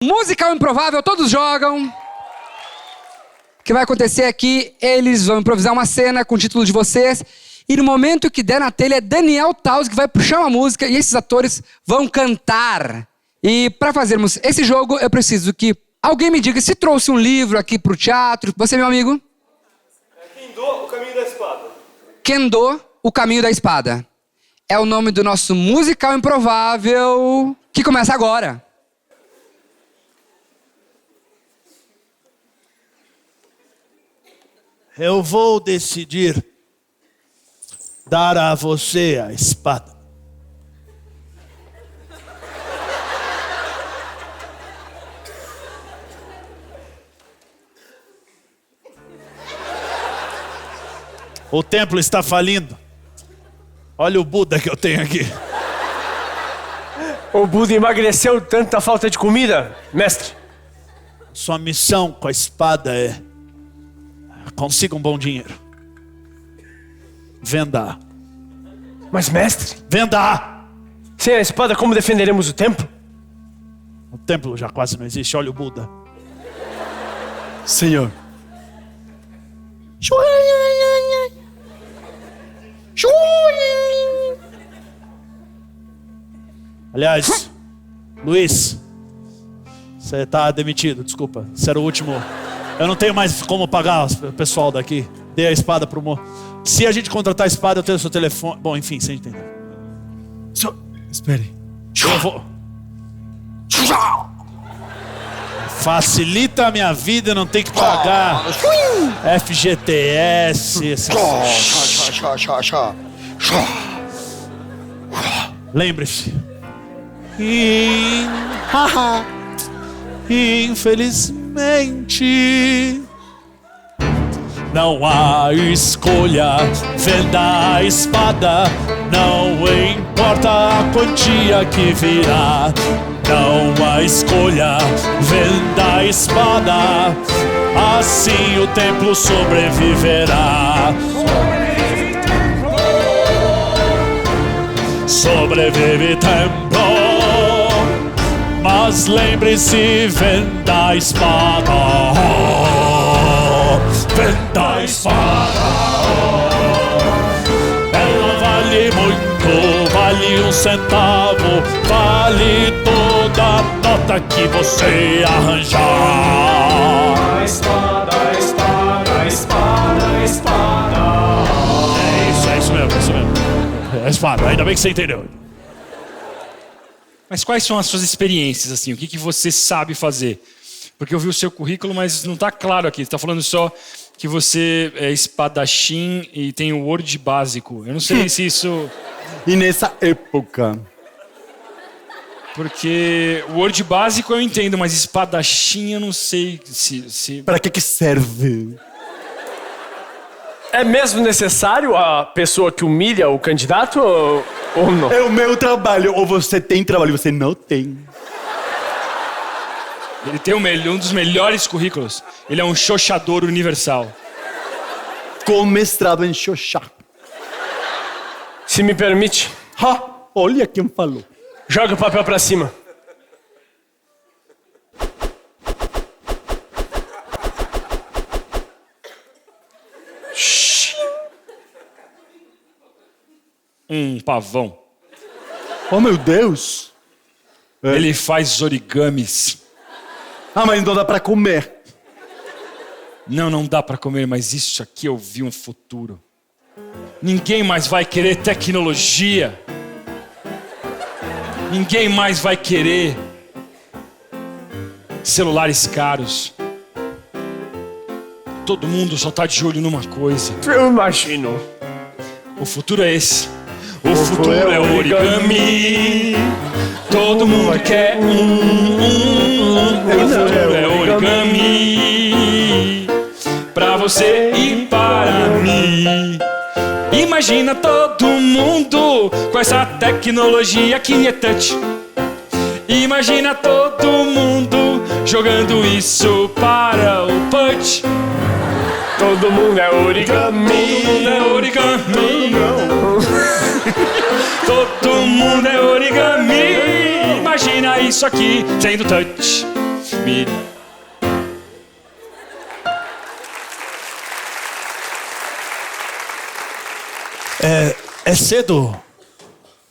Musical improvável, todos jogam. O que vai acontecer aqui, eles vão improvisar uma cena com o título de vocês. E no momento que der na telha, é Daniel Taus que vai puxar uma música e esses atores vão cantar. E para fazermos esse jogo, eu preciso que alguém me diga se trouxe um livro aqui pro teatro. Você, meu amigo? Kendo, o caminho da espada. Kendo, o caminho da espada. É o nome do nosso musical improvável que começa agora. Eu vou decidir dar a você a espada. O templo está falindo. Olha o Buda que eu tenho aqui. O Buda emagreceu tanta falta de comida, mestre. Sua missão com a espada é: consiga um bom dinheiro. Venda. Mas, mestre, Venda! sem a espada, como defenderemos o templo? O templo já quase não existe. Olha o Buda. Senhor. Aliás, Luiz, você tá demitido, desculpa. Você era o último. Eu não tenho mais como pagar o pessoal daqui. Dei a espada pro mo. Se a gente contratar a espada, eu tenho o seu telefone. Bom, enfim, você entendeu. Espere. Eu vou... Facilita a minha vida, não tem que pagar FGTS. Lembre-se. Infelizmente, não há escolha. Venda a espada, não importa a quantia que virá. Não há escolha, venda a espada, assim o templo sobreviverá. Sobrevive templo, mas lembre-se, venda a espada. Venda a espada. Ela vale muito, vale um centavo, vale toda a nota que você arranjar. A espada, a espada, a espada, a espada. É isso mesmo, é isso mesmo. É a espada, ainda bem que você entendeu. Mas quais são as suas experiências, assim? O que você sabe fazer? Porque eu vi o seu currículo, mas não está claro aqui. Você está falando só que você é espadachim e tem o Word básico. Eu não sei se isso... E nessa época... Porque o Word básico eu entendo, mas espadachim eu não sei se... Para que serve? É mesmo necessário a pessoa que humilha o candidato ou não? É o meu trabalho. Ou você tem trabalho, você não tem. Ele tem um dos melhores currículos. Ele é um xoxador universal. Com mestrado em xoxá. Se me permite, Ha! Olha quem falou. joga o papel pra cima. Um pavão. Oh, meu Deus. Ele faz origamis. Ah, mas não dá pra comer. Não dá pra comer, mas isso aqui eu vi um futuro. Ninguém mais vai querer tecnologia. Ninguém mais vai querer celulares caros. Todo mundo só tá de olho numa coisa. Eu imagino. O futuro é esse. O futuro é o origami. Todo mundo quer O futuro é origami. Pra você e para mim. Imagina todo mundo com essa tecnologia que é touch. Imagina todo mundo jogando isso para o punch. Todo mundo é origami. Todo mundo é origami. Todo mundo é origami. Imagina isso aqui sendo touch. origami. É cedo.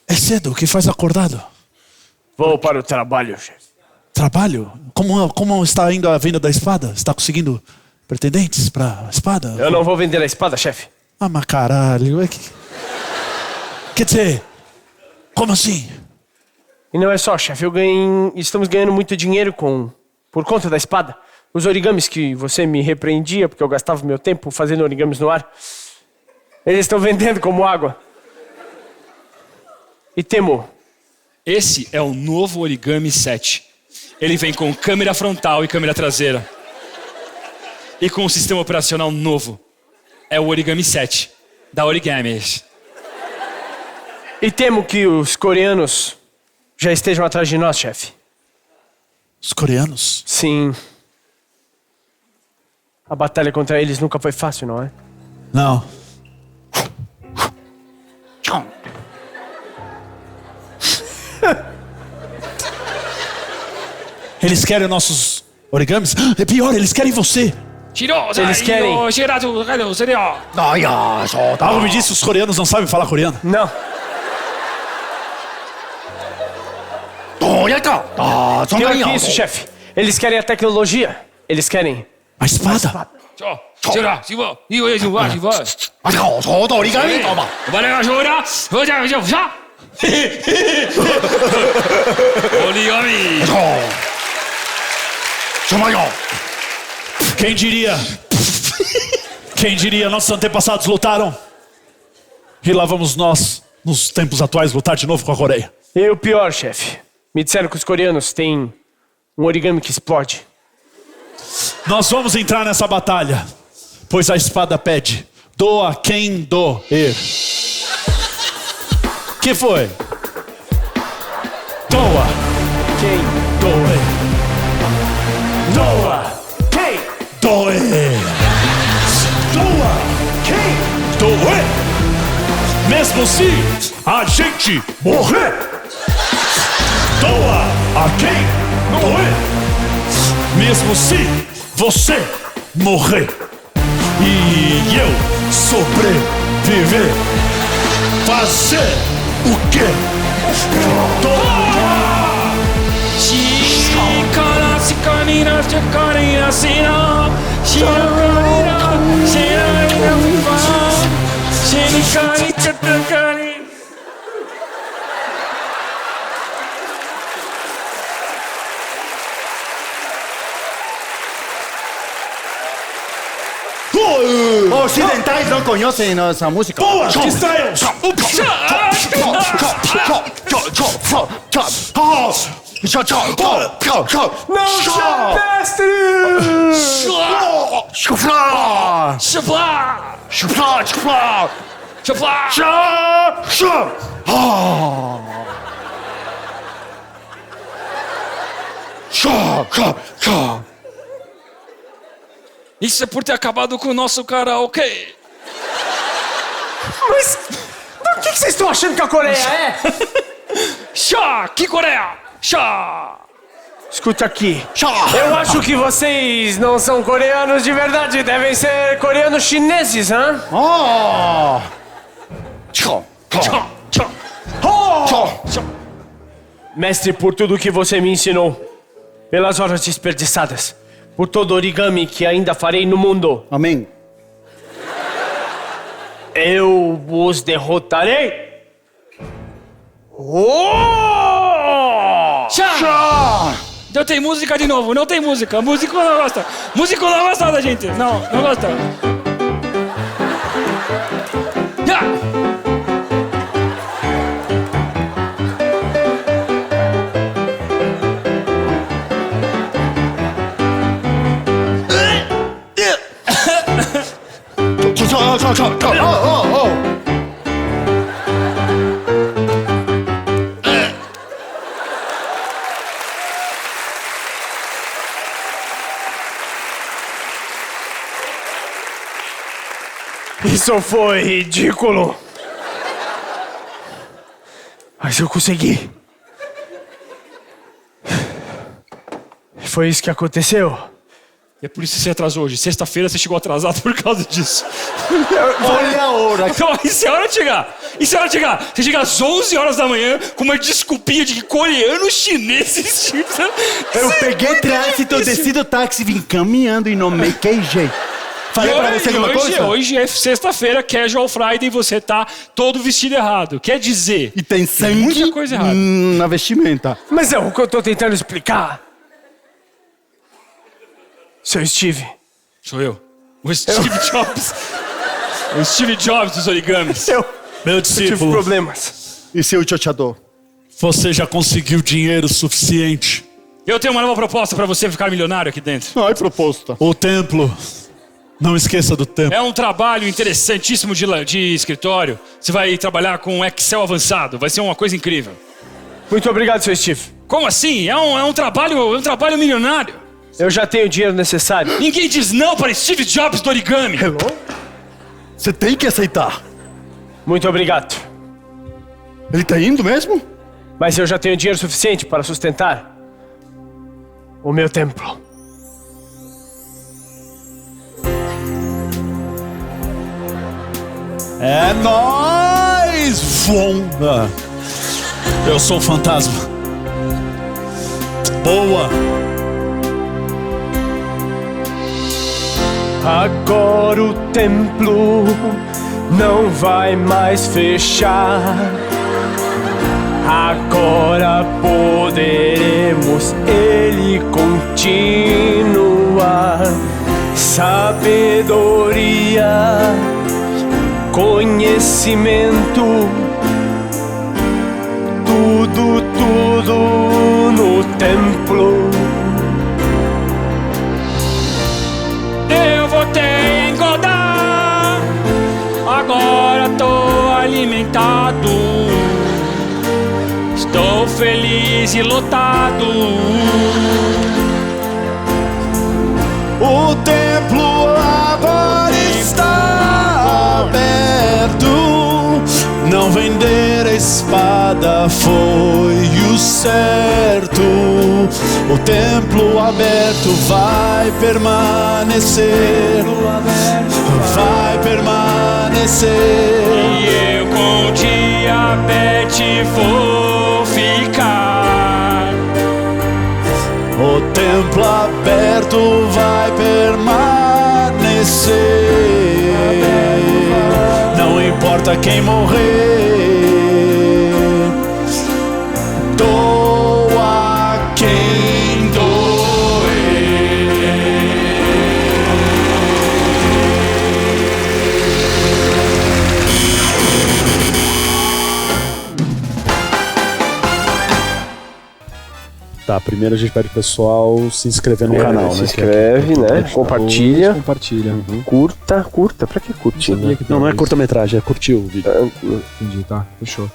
É cedo. O que faz acordado? Vou para o trabalho, chefe. Trabalho? Como está indo a venda da espada? Está conseguindo pretendentes para a espada? Eu não vou vender a espada, chefe. Ah, mas caralho. Quer dizer, como assim? E não é só, chefe. Estamos ganhando muito dinheiro por conta da espada. Os origamis que você me repreendia porque eu gastava meu tempo fazendo origamis no ar, eles estão vendendo como água. E Temo, Esse é o novo Origami 7. Ele vem com câmera frontal e câmera traseira. E com um sistema operacional novo. É o Origami 7, da Origamis. e temo que os coreanos já estejam atrás de nós, chefe. Os coreanos? Sim. A batalha contra eles nunca foi fácil, não é? Não. Eles querem nossos origamis? É pior, eles querem você. Eles querem. Algo me disse, os coreanos não sabem falar coreano. Não. Pior que isso, chefe. Eles querem a tecnologia. Eles querem A espada? Origami! Quem diria? Quem diria? Nossos antepassados lutaram. E lá vamos nós, nos tempos atuais, lutar de novo com a Coreia. E o pior, chefe. Me disseram que os coreanos têm um origami que explode. Nós vamos entrar nessa batalha, pois a espada pede: doa quem doer. Que foi? Doa Quem? doer. Doa! Quem? Doer. Doa quem doer. Mesmo se a gente morrer. Doa a quem doer. Mesmo se você morrer e eu sobreviver, fazer o quê? Doa! Ocidentais não conhecem essa música. Boa, Styles! Não, mestre! Isso é por ter acabado com o nosso karaokê. Mas do que vocês estão achando que a Coreia é? Chá! Que Coreia! Chá! Escuta aqui. Eu acho que vocês não são coreanos de verdade. Devem ser coreanos chineses, hã? Chá! Chá! Mestre, por tudo que você me ensinou, pelas horas desperdiçadas, por todo origami que ainda farei no mundo, Amém. eu os derrotarei. Chá! Não tem música de novo, não tem música. Músico não gosta. Músico não gosta da gente. Não gosta. Já! Isso foi ridículo. Mas eu consegui. foi isso que aconteceu. E é por isso que você atrasou hoje. Sexta-feira você chegou atrasado por causa disso. Olha a hora. Então, isso é hora de chegar. Isso é hora de chegar. Você chega às 11 horas da manhã com uma desculpinha de que coreanos chineses... Eu peguei trânsito, desci do táxi, vim caminhando e não me queijei. Falei pra você alguma coisa? Hoje é sexta-feira, casual Friday, e você tá todo vestido errado. Quer dizer... E tem sangue muita coisa errada. na vestimenta. Mas é o que eu tô tentando explicar. Seu Steve. Sou eu. O Steve Jobs. O Steve Jobs dos origamis. Meu Eu tive discípulo, problemas. E seu chochador? você já conseguiu dinheiro suficiente? Eu tenho uma nova proposta pra você ficar milionário aqui dentro. Ai, proposta. O templo. Não esqueça do templo. É um trabalho interessantíssimo de escritório. Você vai trabalhar com Excel avançado. Vai ser uma coisa incrível. Muito obrigado, seu Steve. Como assim? É um trabalho milionário. Eu já tenho o dinheiro necessário. Ninguém diz não para Steve Jobs do origami. Você tem que aceitar. Muito obrigado. Ele tá indo mesmo? Mas eu já tenho dinheiro suficiente para sustentar o meu templo. É nóis! Vonda! Eu sou o fantasma. Boa! Agora o templo não vai mais fechar. Agora poderemos ele continuar. Sabedoria, conhecimento, tudo no templo. Eu voltei a engordar. Agora tô alimentado. Estou feliz e lotado. O templo agora está aberto. Não vender a espada foi o certo. O templo aberto vai permanecer. Vai permanecer. E eu com diabetes vou ficar. O templo aberto vai permanecer. Não importa quem morrer. Doa quem doer. Tá, primeiro a gente pede pro pessoal se inscrever no canal, Se né? inscreve, né? Compartilha. Compartilha. Curta. Pra que curtir, né? Não é curta-metragem, é curtir o vídeo. Entendi, tá. Fechou.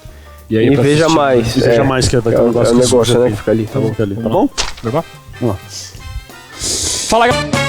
E pra veja assistir- mais. E veja mais, que vai ter um negócio, é o negócio, sujo né, aqui. que fica ali. Tá bom? Tá bom? Levar? Vamos lá. Fala, galera.